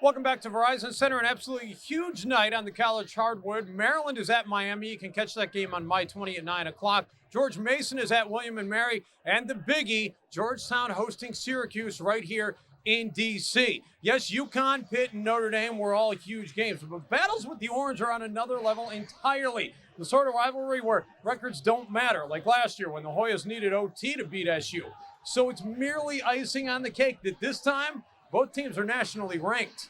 Welcome back to Verizon Center. An absolutely huge night on the college hardwood. Maryland is at Miami. You can catch that game on My 20 at 9 o'clock. George Mason is at William & Mary. And the biggie, Georgetown hosting Syracuse right here in D.C. Yes, UConn, Pitt, and Notre Dame were all huge games, but battles with the Orange are on another level entirely. The sort of rivalry where records don't matter, like last year when the Hoyas needed OT to beat SU. So it's merely icing on the cake that this time, both teams are nationally ranked.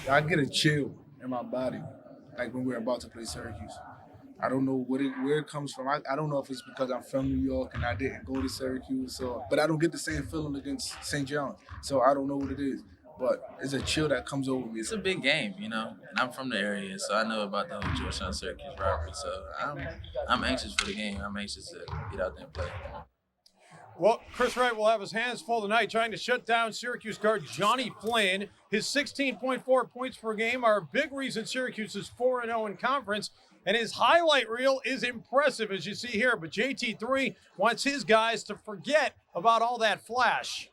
I get a chill in my body, like when we're about to play Syracuse. I don't know where it comes from. I don't know if it's because I'm from New York and I didn't go to Syracuse, but I don't get the same feeling against St. John. So I don't know what it is, but it's a chill that comes over me. It's a big game, and I'm from the area, so I know about the whole Georgetown-Syracuse rivalry. So I'm anxious for the game. I'm anxious to get out there and play. Well, Chris Wright will have his hands full tonight trying to shut down Syracuse guard Johnny Flynn. His 16.4 points per game are a big reason Syracuse is 4-0 in conference, and his highlight reel is impressive, as you see here. But JT3 wants his guys to forget about all that flash.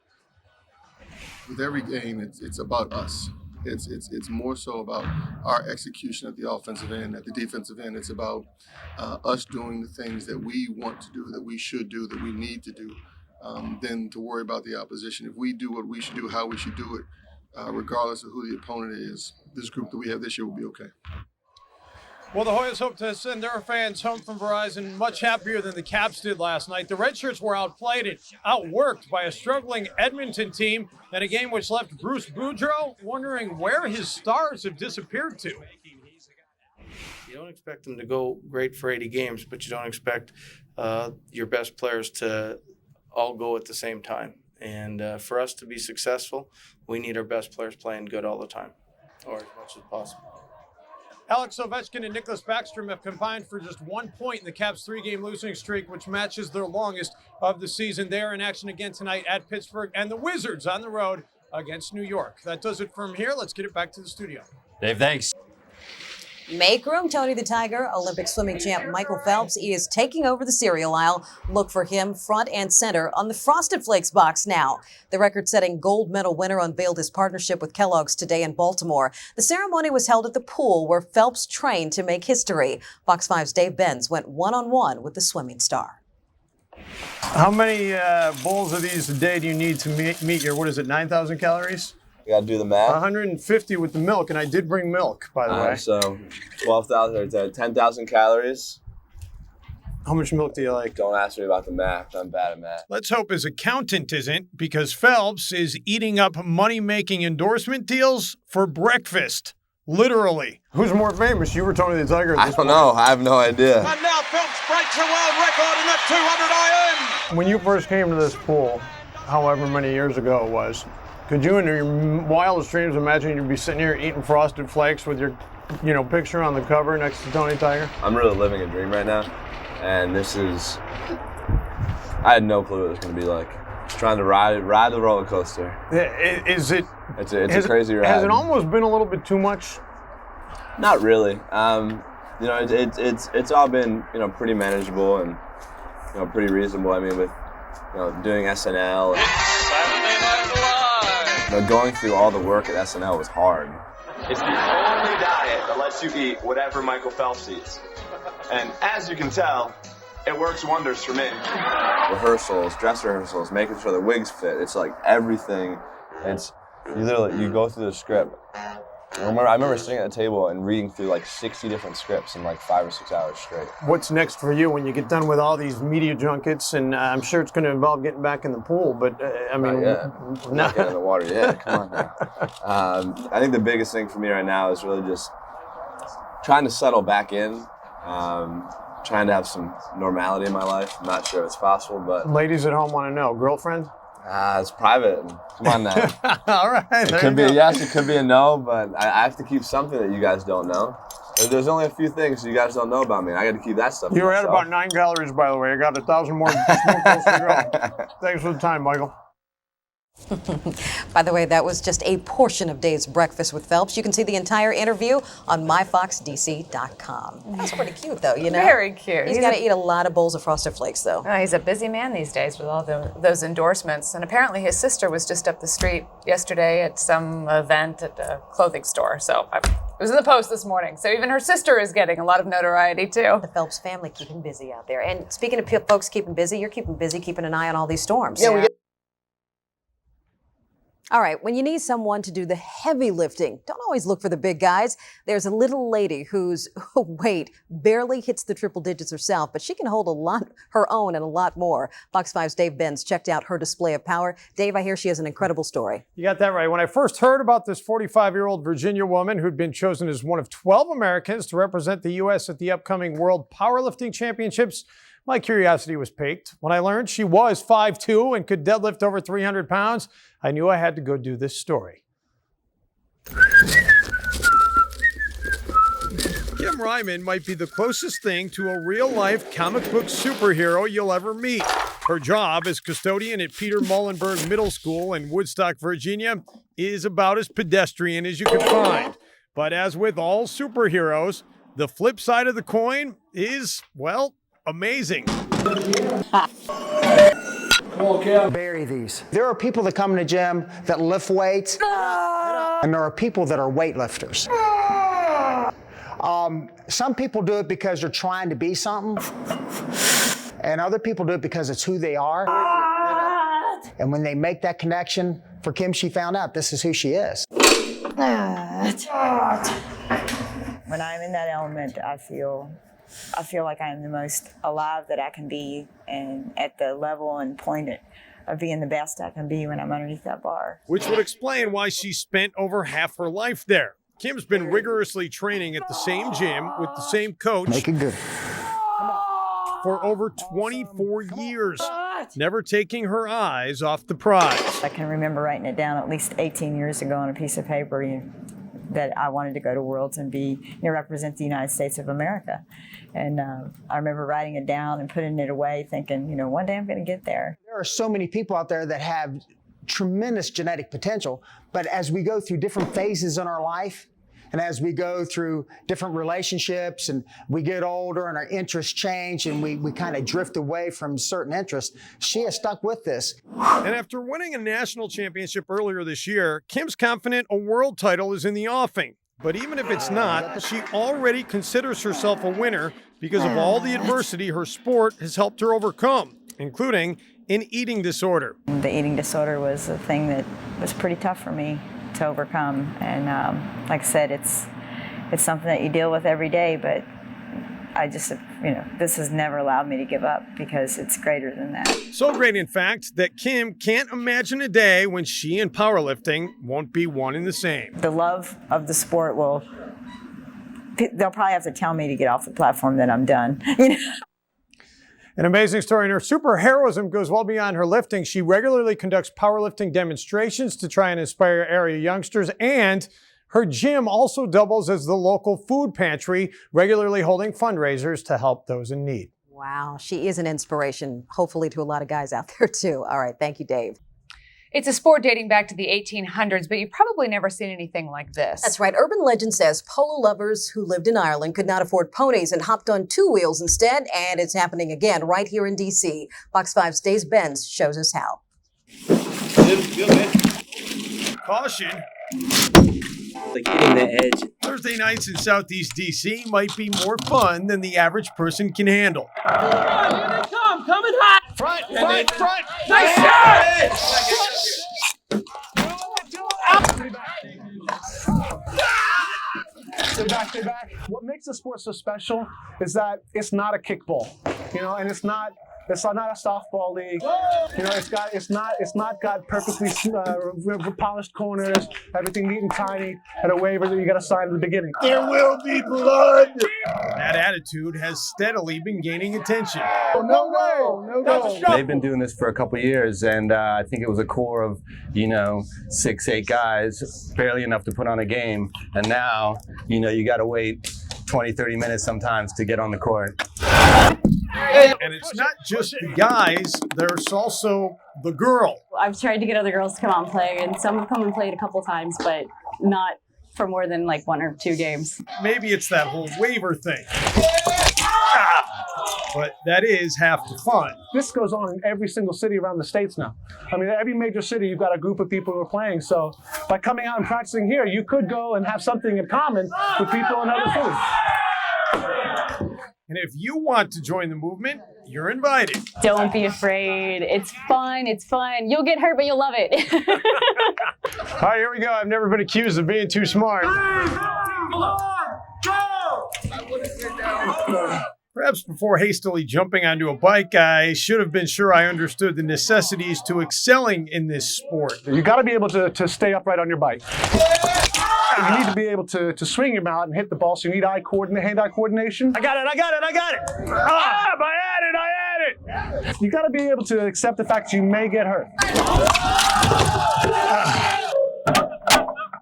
With every game, it's about us. It's more so about our execution at the offensive end, at the defensive end. It's about us doing the things that we want to do, that we should do, that we need to do, than to worry about the opposition. If we do what we should do, how we should do it, regardless of who the opponent is, this group that we have this year will be okay. Well, the Hoyas hope to send their fans home from Verizon much happier than the Caps did last night. The Redshirts were outplayed and outworked by a struggling Edmonton team in a game which left Bruce Boudreau wondering where his stars have disappeared to. You don't expect them to go great for 80 games, but you don't expect your best players to all go at the same time. And for us to be successful, we need our best players playing good all the time, or as much as possible. Alex Ovechkin and Nicholas Backstrom have combined for just 1 point in the Caps' three-game losing streak, which matches their longest of the season. They are in action again tonight at Pittsburgh, and the Wizards on the road against New York. That does it from here. Let's get it back to the studio. Dave, thanks. Make room, Tony the Tiger. Olympic swimming champ Michael Phelps is taking over the cereal aisle. Look for him front and center on the Frosted Flakes box now. The record-setting gold medal winner unveiled his partnership with Kellogg's today in Baltimore. The ceremony was held at the pool where Phelps trained to make history. Fox 5's Dave Benz went one-on-one with the swimming star. How many bowls of these a day do you need to meet your, 9,000 calories? You got to do the math. 150 with the milk, and I did bring milk, by the way. So 12,000 or 10,000 calories. How much milk do you like? Don't ask me about the math. I'm bad at math. Let's hope his accountant isn't, because Phelps is eating up money-making endorsement deals for breakfast. Literally. Who's more famous, you or Tony the Tiger? I don't know. I have no idea. And now Phelps breaks a world record in the 200 IM. When you first came to this pool, however many years ago it was, could you in your wildest dreams imagine you'd be sitting here eating Frosted Flakes with your, picture on the cover next to Tony Tiger? I'm really living a dream right now, and I had no clue what it was going to be like. Just trying to ride the roller coaster. Is it? It's a crazy ride. Has it almost been a little bit too much? Not really. It's all been pretty manageable and pretty reasonable. I mean, with doing SNL. Going through all the work at SNL was hard. It's the only diet that lets you eat whatever Michael Phelps eats. And as you can tell, it works wonders for me. Rehearsals, dress rehearsals, making sure the wigs fit. It's like everything. You go through the script. I remember sitting at the table and reading through like 60 different scripts in like 5 or 6 hours straight. What's next for you when you get done with all these media junkets? And I'm sure it's going to involve getting back in the pool, but not getting in the water yet. Come on now. I think the biggest thing for me right now is really just trying to settle back in, trying to have some normality in my life. I'm not sure if it's possible, but... Ladies at home want to know, girlfriend? It's private. Come on now. All right. It could be a yes, it could be a no, but I have to keep something that you guys don't know. There's only a few things you guys don't know about me, and I got to keep that stuff. You were at about 9 calories, by the way. I got 1,000 more smoke balls to go. Thanks for the time, Michael. By the way, that was just a portion of Dave's Breakfast with Phelps. You can see the entire interview on myfoxdc.com. That's pretty cute, though, you know? Very cute. He's got to eat a lot of bowls of Frosted Flakes, though. Oh, he's a busy man these days with all those endorsements. And apparently his sister was just up the street yesterday at some event at a clothing store. So it was in the Post this morning. So even her sister is getting a lot of notoriety, too. The Phelps family keeping busy out there. And speaking of folks keeping busy, you're keeping busy keeping an eye on all these storms. Yeah. All right, when you need someone to do the heavy lifting, don't always look for the big guys. There's a little lady whose weight barely hits the triple digits herself, but she can hold a lot her own and a lot more. Fox 5's Dave Benz checked out her display of power. Dave, I hear she has an incredible story. You got that right. When I first heard about this 45-year-old Virginia woman who'd been chosen as one of 12 Americans to represent the U.S. at the upcoming World Powerlifting Championships, my curiosity was piqued. When I learned she was 5'2" and could deadlift over 300 pounds, I knew I had to go do this story. Kim Ryman might be the closest thing to a real-life comic book superhero you'll ever meet. Her job as custodian at Peter Muhlenberg Middle School in Woodstock, Virginia, is about as pedestrian as you could find. But as with all superheroes, the flip side of the coin is, well, amazing. Bury these. There are people that come in the gym that lift weights, and there are people that are weightlifters. Some people do it because they're trying to be something, and other people do it because it's who they are. And when they make that connection, for Kim, she found out this is who she is. When I'm in that element, I feel like I am the most alive that I can be, and at the level and point of being the best I can be when I'm underneath that bar. Which would explain why she spent over half her life there. Kim's been rigorously training at the same gym with the same coach. Make it good. For over 24 years, never taking her eyes off the prize. I can remember writing it down at least 18 years ago on a piece of paper, that I wanted to go to Worlds and represent the United States of America. And I remember writing it down and putting it away, thinking, one day I'm going to get there. There are so many people out there that have tremendous genetic potential, but as we go through different phases in our life, and as we go through different relationships and we get older and our interests change and we kind of drift away from certain interests, she has stuck with this. And after winning a national championship earlier this year, Kim's confident a world title is in the offing. But even if it's not, she already considers herself a winner because of all the adversity her sport has helped her overcome, including an eating disorder. The eating disorder was a thing that was pretty tough for me to overcome, and like I said, it's something that you deal with every day, but I just, this has never allowed me to give up because it's greater than that. So great, in fact, that Kim can't imagine a day when she and powerlifting won't be one and the same. The love of the sport they'll probably have to tell me to get off the platform that I'm done. An amazing story, and her superheroism goes well beyond her lifting. She regularly conducts powerlifting demonstrations to try and inspire area youngsters, and her gym also doubles as the local food pantry, regularly holding fundraisers to help those in need. Wow, she is an inspiration, hopefully to a lot of guys out there too. All right, thank you, Dave. It's a sport dating back to the 1800s, but you've probably never seen anything like this. That's right. Urban legend says polo lovers who lived in Ireland could not afford ponies and hopped on two wheels instead, and it's happening again right here in D.C. Fox 5's Dave Benz shows us how. Caution. Like hitting the edge. Thursday nights in Southeast D.C. might be more fun than the average person can handle. Here they come, coming hot. Front. Nice shot. Stay back. What makes the sport so special is that it's not a kickball, and it's not a softball league. It's not got perfectly polished corners, everything neat and tiny, and a waiver that you got to sign at the beginning. There will be blood. That attitude has steadily been gaining attention. Oh, no go. They've been doing this for a couple years, and I think it was a core of 6-8 guys, barely enough to put on a game, and now you got to wait 20-30 minutes sometimes to get on the court. Hey, And it's not just the guys, there's also the girl. I've tried to get other girls to come out and play, and some have come and played a couple times, but not for more than like 1 or 2 games. Maybe it's that whole waiver thing. But that is half the fun. This goes on in every single city around the states now. I mean, every major city, you've got a group of people who are playing. So by coming out and practicing here, you could go and have something in common with people in other cities. And if you want to join the movement, you're invited. Don't be afraid. It's fun. It's fun. You'll get hurt, but you'll love it. All right, here we go. I've never been accused of being too smart. Perhaps before hastily jumping onto a bike, I should have been sure I understood the necessities to excelling in this sport. You got to be able to stay upright on your bike. You need to be able to swing your mouth and hit the ball, so you need hand-eye coordination. I got it. I had it. You got to be able to accept the fact that you may get hurt.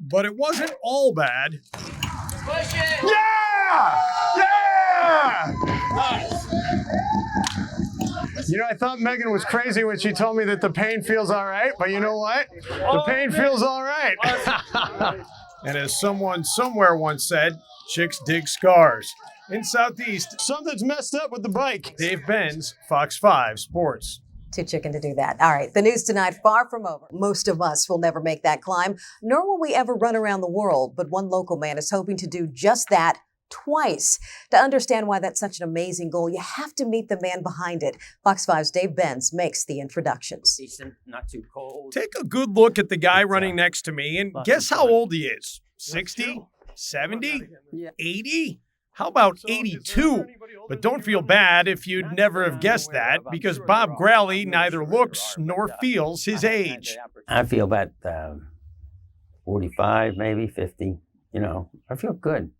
But it wasn't all bad. Push it! Yeah! You know, I thought Megan was crazy when she told me that the pain feels all right, but you know what? The pain feels all right. And as someone somewhere once said, chicks dig scars. In Southeast, something's messed up with the bike. Dave Benz, Fox 5 Sports. Too chicken to do that. All right, the news tonight, far from over. Most of us will never make that climb, nor will we ever run around the world. But one local man is hoping to do just that twice. To understand why that's such an amazing goal, you have to meet the man behind it. Fox 5's Dave Benz makes the introductions. Decent, not too cold. Take a good look at the guy running next to me and guess how old he is. 60? 70? 80? How about 82? But don't feel bad if you'd never have guessed that, because Bob Gralley neither looks nor feels his age. I feel about 45, maybe 50. You know, I feel good.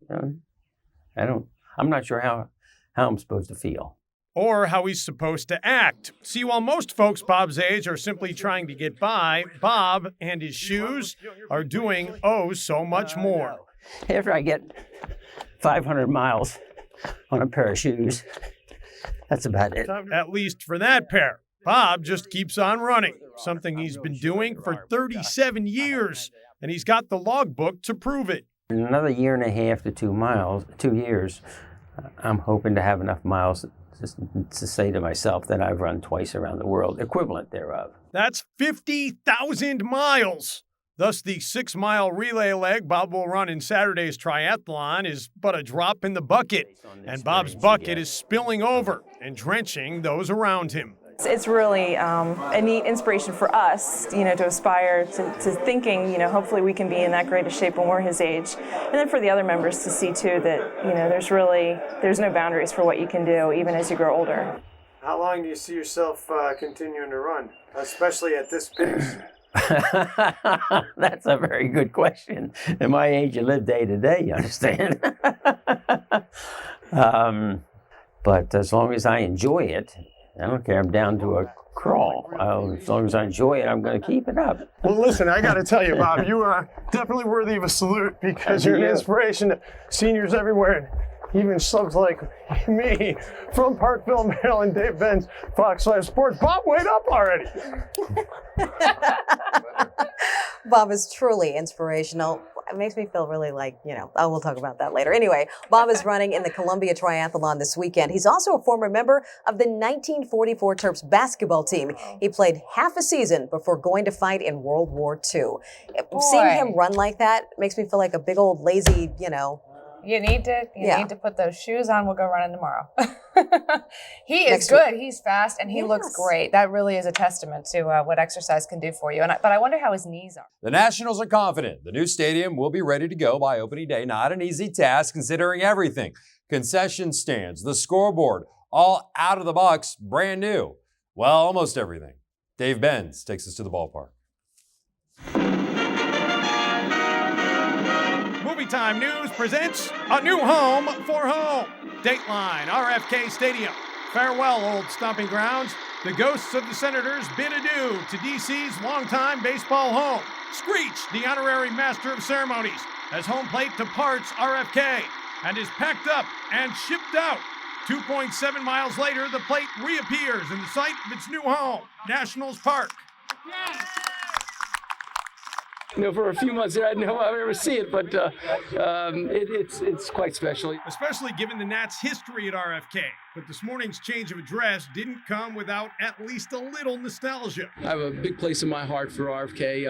I'm not sure how I'm supposed to feel. Or how he's supposed to act. See, while most folks Bob's age are simply trying to get by, Bob and his shoes are doing oh so much more. After I get 500 miles on a pair of shoes, that's about it. At least for that pair. Bob just keeps on running, something he's been doing for 37 years, and he's got the logbook to prove it. In another year and a half to 2 years, I'm hoping to have enough miles to say to myself that I've run twice around the world, equivalent thereof. That's 50,000 miles. Thus, the 6-mile relay leg Bob will run in Saturday's triathlon is but a drop in the bucket. And Bob's bucket is spilling over and drenching those around him. It's really a neat inspiration for us, to aspire to thinking, hopefully we can be in that great a shape when we're his age. And then for the other members to see, too, that, there's no boundaries for what you can do, even as you grow older. How long do you see yourself continuing to run, especially at this pace? That's a very good question. At my age, you live day to day, you understand? But as long as I enjoy it, I don't care. I'm down to a crawl. As long as I enjoy it, I'm going to keep it up. Well, listen, I got to tell you, Bob, you are definitely worthy of a salute because you're an inspiration to seniors everywhere. Even slugs like me from Parkville, Maryland. Dave Benz, Fox 5 Sports. Bob, wait up already. Bob is truly inspirational. It makes me feel really like, we'll talk about that later. Anyway, Bob is running in the Columbia Triathlon this weekend. He's also a former member of the 1944 Terps basketball team. He played half a season before going to fight in World War II. Seeing him run like that makes me feel like a big old lazy, You need to put those shoes on. We'll go running tomorrow. He is good. He's fast, and he looks great. That really is a testament to what exercise can do for you. But I wonder how his knees are. The Nationals are confident the new stadium will be ready to go by opening day. Not an easy task considering everything. Concession stands, the scoreboard, all out of the box, brand new. Well, almost everything. Dave Benz takes us to the ballpark. Movie Time News presents a new home for home. Dateline, RFK Stadium. Farewell, old stomping grounds. The ghosts of the Senators bid adieu to DC's longtime baseball home. Screech, the honorary master of ceremonies, as home plate departs RFK and is packed up and shipped out. 2.7 miles later, the plate reappears in the site of its new home, Nationals Park. For a few months there, I didn't know I'd ever see it, but it's quite special. Especially given the Nats' history at RFK. But this morning's change of address didn't come without at least a little nostalgia. I have a big place in my heart for RFK.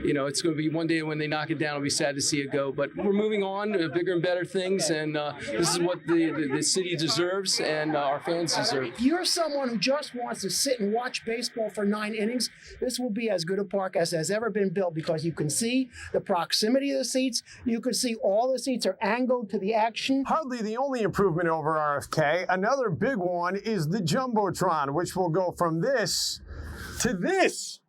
It's going to be one day when they knock it down, I'll be sad to see it go. But we're moving on to bigger and better things, and this is what the city deserves and our fans deserve. If you're someone who just wants to sit and watch baseball for 9 innings, this will be as good a park as has ever been built, because you can see the proximity of the seats. You can see all the seats are angled to the action. Hardly the only improvement over RFK. Another big one is the Jumbotron, which will go from this to this.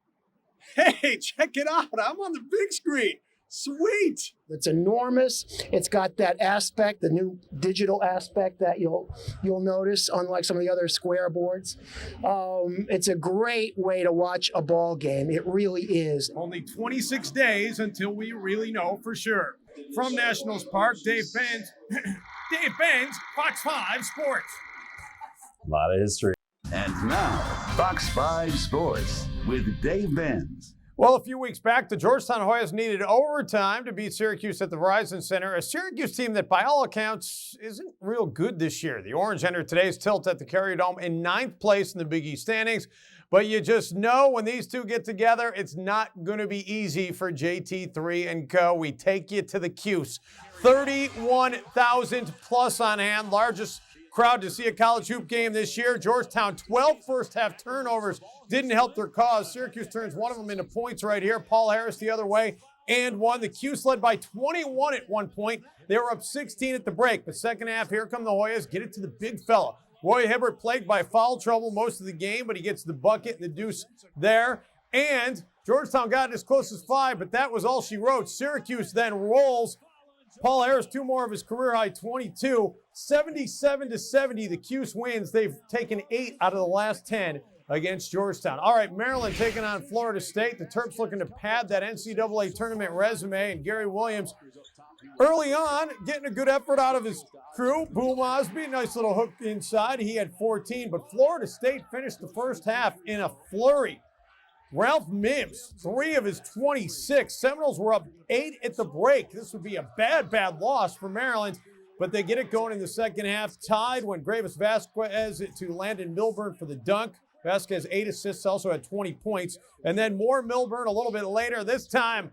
Hey, check it out. I'm on the big screen. Sweet. It's enormous. It's got that aspect, the new digital aspect that you'll notice, unlike some of the other square boards. It's a great way to watch a ball game. It really is. Only 26 days until we really know for sure. From Nationals Park, Dave Benz. Dave Benz, Fox 5 Sports. A lot of history. And now, Fox 5 Sports with Dave Benz. Well, a few weeks back, the Georgetown Hoyas needed overtime to beat Syracuse at the Verizon Center, a Syracuse team that, by all accounts, isn't real good this year. The Orange entered today's tilt at the Carrier Dome in 9th place in the Big East standings, but you just know when these two get together, it's not going to be easy for JT3 and co. We take you to the Cuse. 31,000 plus on hand, largest crowd to see a college hoop game this year. Georgetown, 12 first-half turnovers didn't help their cause. Syracuse turns one of them into points right here. Paul Harris the other way and one. The Cuse led by 21 at one point. They were up 16 at the break. But second half, here come the Hoyas. Get it to the big fella. Roy Hibbert plagued by foul trouble most of the game, but he gets the bucket and the deuce there. And Georgetown got as close as 5, but that was all she wrote. Syracuse then rolls. Paul Harris, 2 more of his career-high 22. 77-70, the Cuse wins. They've taken 8 out of the last 10 against Georgetown. All right, Maryland taking on Florida State. The Terps looking to pad that NCAA tournament resume, and Gary Williams early on getting a good effort out of his crew. Boom Osby, nice little hook inside. He had 14, but Florida State finished the first half in a flurry. Ralph Mims, 3 of his 26. Seminoles were up 8 at the break. This would be a bad loss for Maryland, but they get it going in the second half. Tied when Gravis Vasquez to Landon Milburn for the dunk. Vasquez 8 assists, also had 20 points. And then more Milburn a little bit later. This time,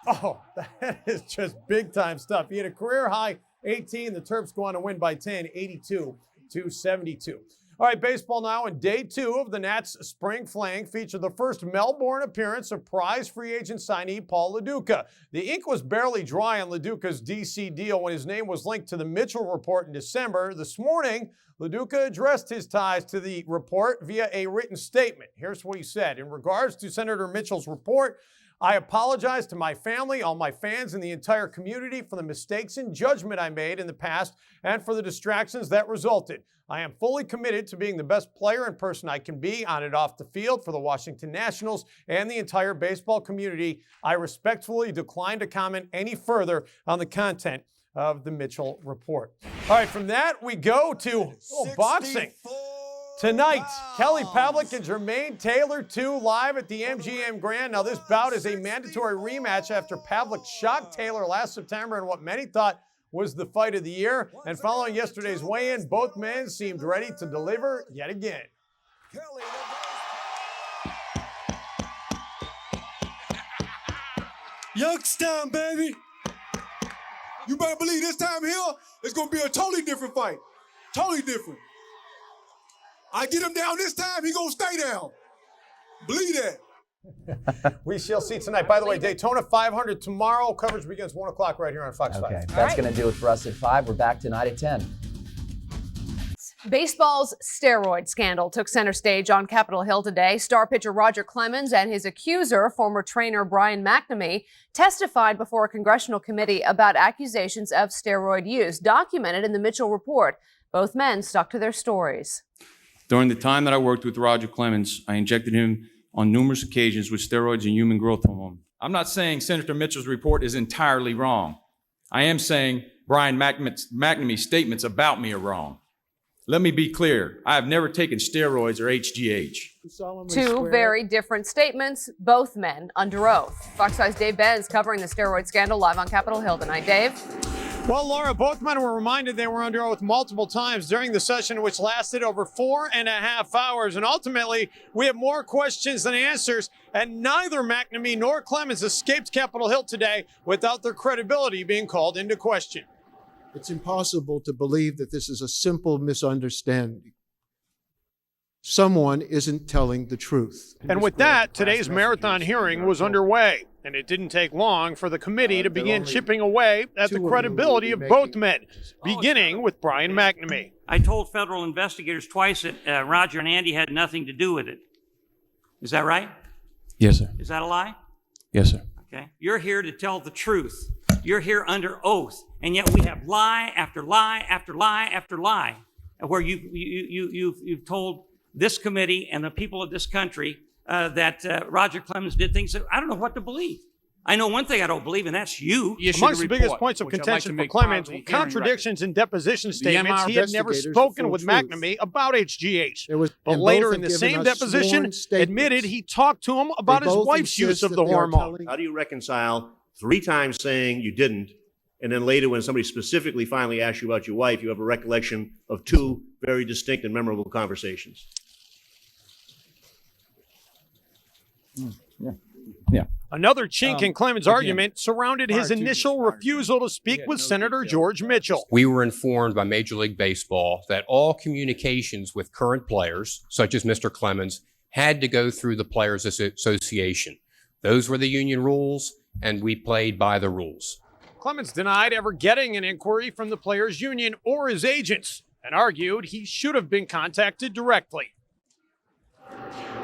that is just big-time stuff. He had a career-high 18. The Terps go on to win by 10, 82-72. All right, baseball now, and day 2 of the Nats Spring Fling featured the first Melbourne appearance of prize free agent signee Paul LaDuca. The ink was barely dry on LaDuca's DC deal when his name was linked to the Mitchell Report in December. This morning, LaDuca addressed his ties to the report via a written statement. Here's what he said. In regards to Senator Mitchell's report, I apologize to my family, all my fans, and the entire community for the mistakes in judgment I made in the past and for the distractions that resulted. I am fully committed to being the best player and person I can be on and off the field for the Washington Nationals and the entire baseball community. I respectfully decline to comment any further on the content of the Mitchell Report. All right, from that, we go to boxing. Tonight, Kelly Pavlik and Jermaine Taylor 2 live at the MGM Grand. Now, this bout is a mandatory rematch after Pavlik shocked Taylor last September in what many thought was the fight of the year. And following yesterday's weigh-in, both men seemed ready to deliver yet again. Youngstown, baby. You better believe this time here, it's going to be a totally different fight. Totally different. I get him down this time, he going to stay down. Believe that. We shall see tonight. By the way, Daytona 500 tomorrow. Coverage begins 1 o'clock right here on Fox 5. Okay, that's going to do it for us at 5. We're back tonight at 10. Baseball's steroid scandal took center stage on Capitol Hill today. Star pitcher Roger Clemens and his accuser, former trainer Brian McNamee, testified before a congressional committee about accusations of steroid use, documented in the Mitchell Report. Both men stuck to their stories. During the time that I worked with Roger Clemens, I injected him on numerous occasions with steroids and human growth hormone. I'm not saying Senator Mitchell's report is entirely wrong. I am saying Brian McNamee's statements about me are wrong. Let me be clear. I have never taken steroids or HGH. Two very different statements, both men under oath. Fox 5's Dave Benz covering the steroid scandal live on Capitol Hill tonight. Dave? Well, Laura, both men were reminded they were under oath multiple times during the session, which lasted over 4.5 hours. And ultimately, we have more questions than answers. And neither McNamee nor Clemens escaped Capitol Hill today without their credibility being called into question. It's impossible to believe that this is a simple misunderstanding. Someone isn't telling the truth. And with that, today's marathon hearing was underway. And it didn't take long for the committee to begin chipping away at the credibility of both men, beginning with Brian McNamee. I told federal investigators twice that Roger and Andy had nothing to do with it. Is that right? Yes, sir. Is that a lie? Yes, sir. Okay. You're here to tell the truth. You're here under oath, and yet we have lie after lie after lie after lie, where you've told this committee and the people of this country that Roger Clemens did things that I don't know what to believe. I know one thing I don't believe, and that's you. Amongst the biggest points of contention for Clemens were contradictions in deposition statements. He had never spoken with McNamee about HGH, but later in the same deposition admitted he talked to him about his wife's use of the hormone. How do you reconcile 3 times saying you didn't, and then later when somebody specifically finally asks you about your wife, you have a recollection of 2 very distinct and memorable conversations? Yeah. Another chink in Clemens' argument surrounded his initial refusal to speak with Senator George Mitchell. We were informed by Major League Baseball that all communications with current players, such as Mr. Clemens, had to go through the Players Association. Those were the union rules, and we played by the rules. Clemens denied ever getting an inquiry from the Players Union or his agents, and argued he should have been contacted directly.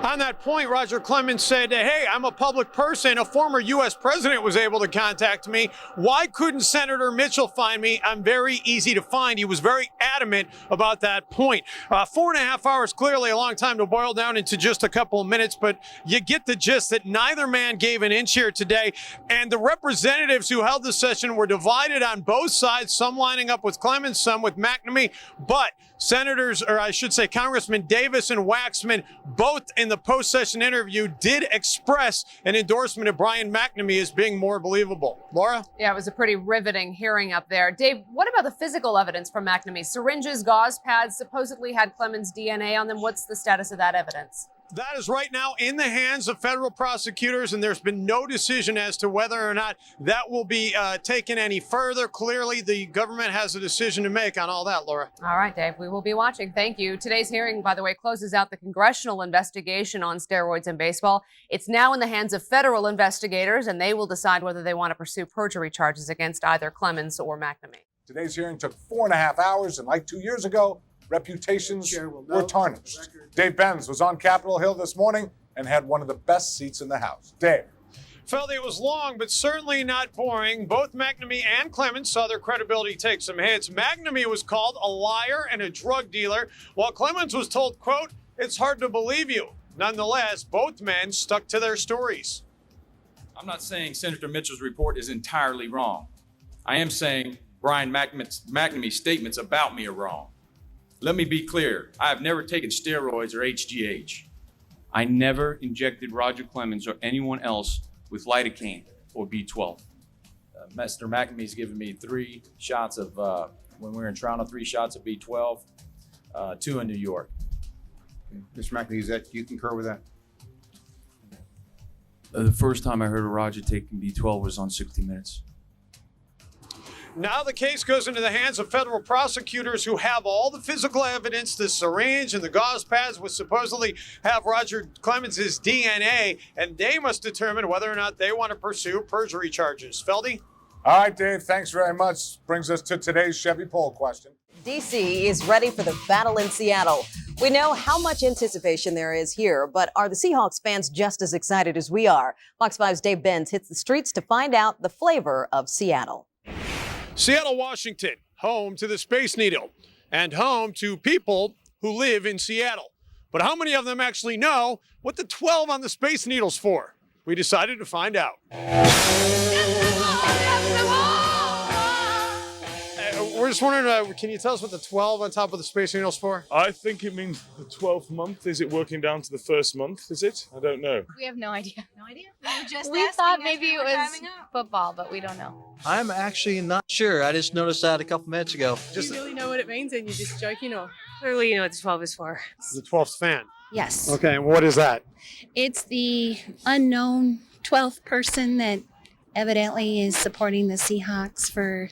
On that point, Roger Clemens said, hey, I'm a public person. A former U.S. president was able to contact me. Why couldn't Senator Mitchell find me? I'm very easy to find. He was very adamant about that point. 4.5 hours, clearly a long time to boil down into just a couple of minutes, but you get the gist that neither man gave an inch here today. And the representatives who held the session were divided on both sides, some lining up with Clemens, some with McNamee. But Senators, or I should say Congressman Davis and Waxman, both in the post-session interview did express an endorsement of Brian McNamee as being more believable. Laura? Yeah, it was a pretty riveting hearing up there. Dave, what about the physical evidence from McNamee? Syringes, gauze pads supposedly had Clemens' DNA on them. What's the status of that evidence? That is right now in the hands of federal prosecutors, and there's been no decision as to whether or not that will be taken any further. Clearly, the government has a decision to make on all that, Laura. All right, Dave, we will be watching. Thank you. Today's hearing, by the way, closes out the congressional investigation on steroids in baseball. It's now in the hands of federal investigators, and they will decide whether they want to pursue perjury charges against either Clemens or McNamee. Today's hearing took 4.5 hours, and like 2 years ago, reputations were tarnished. Dave Benz was on Capitol Hill this morning and had one of the best seats in the House. Dave. Felt it was long, but certainly not boring. Both McNamee and Clemens saw their credibility take some hits. McNamee was called a liar and a drug dealer, while Clemens was told, quote, it's hard to believe you. Nonetheless, both men stuck to their stories. I'm not saying Senator Mitchell's report is entirely wrong. I am saying Brian McNamee's statements about me are wrong. Let me be clear. I have never taken steroids or HGH. I never injected Roger Clemens or anyone else with lidocaine or B12. Mr. McNamee's given me 3 shots of, when we were in Toronto, 3 shots of B12, 2 in New York. Mr. McNamee, is that, you concur with that? The first time I heard of Roger taking B12 was on 60 Minutes. Now the case goes into the hands of federal prosecutors who have all the physical evidence, the syringe and the gauze pads which supposedly have Roger Clemens' DNA, and they must determine whether or not they want to pursue perjury charges. Feldy? All right, Dave, thanks very much. Brings us to today's Chevy poll question. D.C. is ready for the battle in Seattle. We know how much anticipation there is here, but are the Seahawks fans just as excited as we are? Fox 5's Dave Benz hits the streets to find out the flavor of Seattle. Seattle, Washington, home to the Space Needle and home to people who live in Seattle. But how many of them actually know what the 12 on the Space Needle's for? We decided to find out. We're we're just wondering, can you tell us what the 12 on top of the Space Needle's for? I think it means the 12th month. Is it working down to the first month? Is it? I don't know. We have no idea. No idea? We were just We asking thought as maybe we it were was timing up. football, but we don't know. I'm actually not sure. I just noticed that a couple minutes ago. Do you really know what it means and you're just joking or? Clearly, you know what the 12 is for. The 12th fan. Yes. Okay, and what is that? It's the unknown 12th person that evidently is supporting the Seahawks for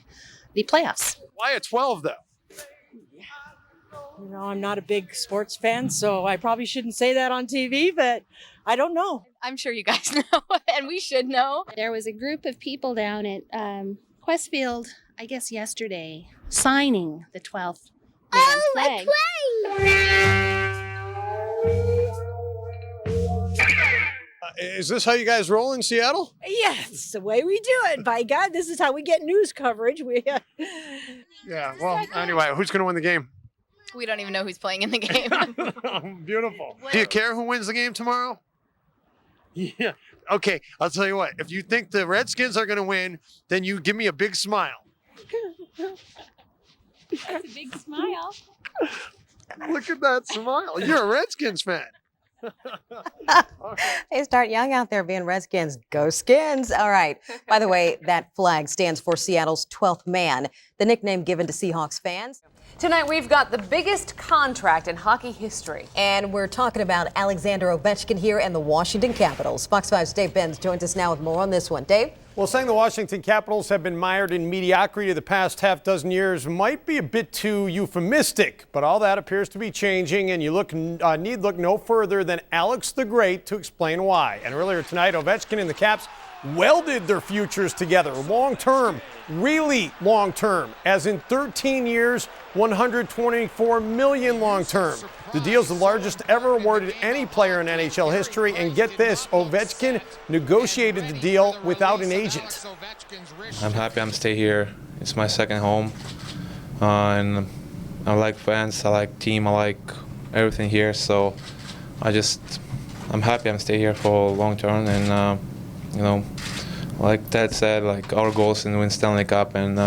the playoffs. Why a 12, though? You know, I'm not a big sports fan, so I probably shouldn't say that on TV, but I don't know. I'm sure you guys know, and we should know. There was a group of people down at Questfield, I guess yesterday, signing the 12th man flag. Is this how you guys roll in Seattle? Yeah, it's the way we do it. By God, this is how we get news coverage. Yeah, well, anyway, who's going to win the game? We don't even know who's playing in the game. Beautiful. Do you care who wins the game tomorrow? Yeah. Okay, I'll tell you what. If you think the Redskins are going to win, then you give me a big smile. That's a big smile. Look at that smile. You're a Redskins fan. They start young out there being Redskins. Go Skins. All right. By the way, that flag stands for Seattle's 12th man, the nickname given to Seahawks fans. Tonight, we've got the biggest contract in hockey history. And we're talking about Alexander Ovechkin here and the Washington Capitals. Fox 5's Dave Benz joins us now with more on this one. Dave? Well, saying the Washington Capitals have been mired in mediocrity the past half dozen years might be a bit too euphemistic, but all that appears to be changing, and you need look no further than Alex the Great to explain why. And earlier tonight, Ovechkin and the Caps welded their futures together, long-term, really long-term, as in 13 years, $124 million long-term. The deal's the largest ever awarded any player in NHL history, and get this, Ovechkin negotiated the deal without an agent. I'm happy I'm staying here. It's my second home, and I like fans, I like team, I like everything here, so I'm happy I'm staying here for long term, and you know, like Ted said, like our goal is to win Stanley Cup, and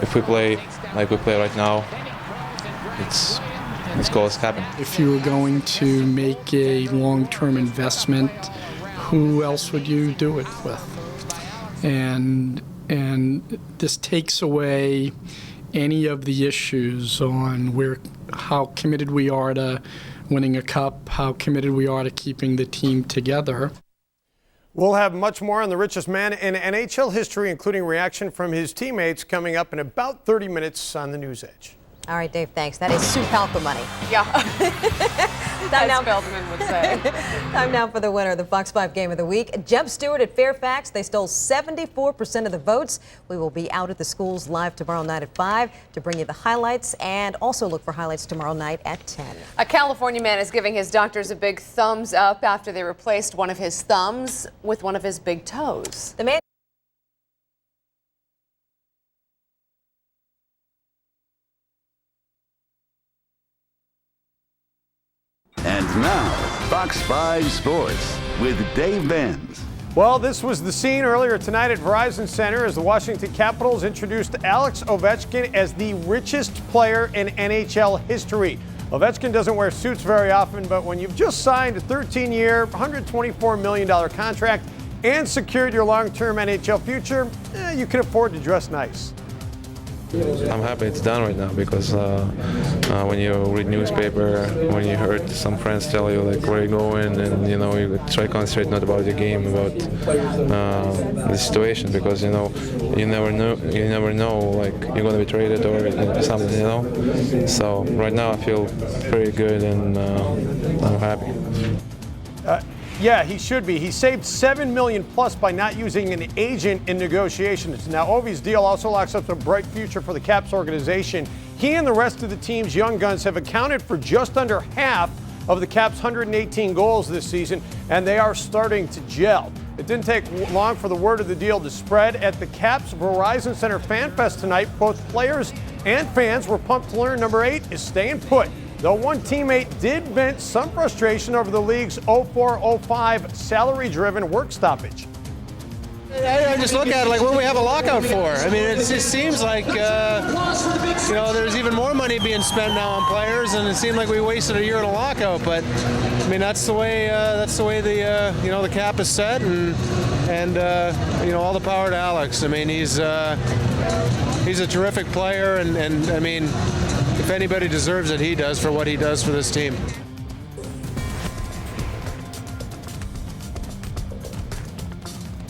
if we play like we play right now, this goal is happen. If you were going to make a long-term investment, who else would you do it with? And this takes away any of the issues on how committed we are to winning a cup, how committed we are to keeping the team together. We'll have much more on the richest man in NHL history, including reaction from his teammates, coming up in about 30 minutes on the News Edge. All right, Dave, thanks. That is Sue Palka money. Yeah. As Feldman would say. Time now for the winner of the Fox 5 Game of the Week. Jeb Stewart at Fairfax. They stole 74% of the votes. We will be out at the schools live tomorrow night at 5 to bring you the highlights, and also look for highlights tomorrow night at 10. A California man is giving his doctors a big thumbs up after they replaced one of his thumbs with one of his big toes. The man And now, Fox 5 Sports with Dave Benz. Well, this was the scene earlier tonight at Verizon Center as the Washington Capitals introduced Alex Ovechkin as the richest player in NHL history. Ovechkin doesn't wear suits very often, but when you've just signed a 13-year, $124 million contract and secured your long-term NHL future, you can afford to dress nice. I'm happy it's done right now, because when you read newspaper, when you heard some friends tell you like where you're going, and you know you try to concentrate not about the game, about the situation, because you know you never know like you're gonna be traded or something, you know. So right now I feel pretty good, and I'm happy. Yeah, he should be. He saved $7 million plus by not using an agent in negotiations. Now, Ovi's deal also locks up a bright future for the Caps organization. He and the rest of the team's young guns have accounted for just under half of the Caps' 118 goals this season, and they are starting to gel. It didn't take long for the word of the deal to spread. At the Caps Verizon Center Fan Fest tonight, both players and fans were pumped to learn number 8 is staying put. Though one teammate did vent some frustration over the league's 04-05 salary-driven work stoppage. I just look at it like, what do we have a lockout for? I mean, it just seems like, there's even more money being spent now on players, and it seemed like we wasted a year in a lockout. But I mean, that's the way the cap is set, and all the power to Alex. I mean, he's a terrific player, and I mean, if anybody deserves it, he does for what he does for this team.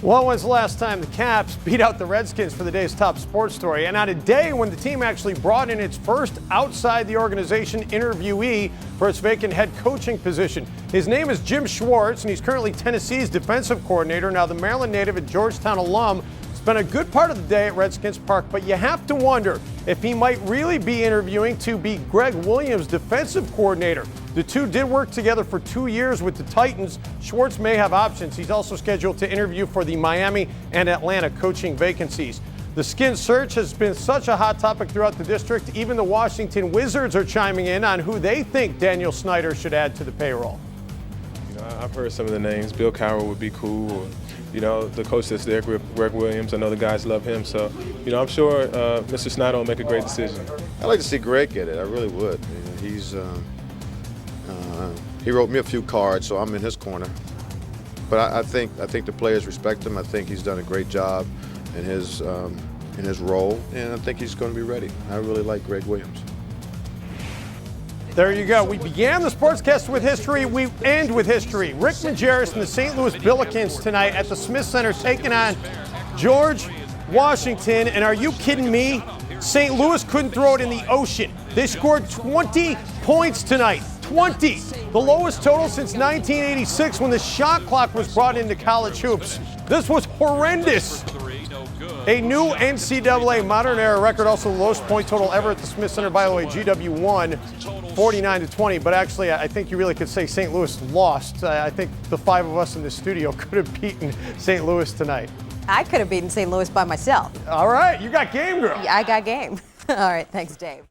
Well, when's the last time the Caps beat out the Redskins for the day's top sports story? And on a day when the team actually brought in its first outside the organization interviewee for its vacant head coaching position. His name is Jim Schwartz, and he's currently Tennessee's defensive coordinator. Now, the Maryland native and Georgetown alum spent a good part of the day at Redskins Park, but you have to wonder if he might really be interviewing to be Greg Williams' defensive coordinator. The two did work together for 2 years with the Titans. Schwartz may have options. He's also scheduled to interview for the Miami and Atlanta coaching vacancies. The skin search has been such a hot topic throughout the district. Even the Washington Wizards are chiming in on who they think Daniel Snyder should add to the payroll. I've heard some of the names. Bill Cowher would be cool. Or, the coach that's there, Greg Williams. I know the guys love him. So, I'm sure Mr. Snyder will make a great decision. I'd like to see Greg get it. I really would. He wrote me a few cards, so I'm in his corner. But I think the players respect him. I think he's done a great job in his role, and I think he's going to be ready. I really like Greg Williams. There you go. We began the Sportscast with history. We end with history. Rick Majerus and the St. Louis Billikens tonight at the Smith Center taking on George Washington. And are you kidding me? St. Louis couldn't throw it in the ocean. They scored 20 points tonight. 20. The lowest total since 1986 when the shot clock was brought into college hoops. This was horrendous. A new NCAA modern era record, also the lowest point total ever at the Smith Center. By the way, GW won 49-20, but actually I think you really could say St. Louis lost. I think the five of us in the studio could have beaten St. Louis tonight. I could have beaten St. Louis by myself. All right, you got game, girl. Yeah, I got game. All right, thanks, Dave.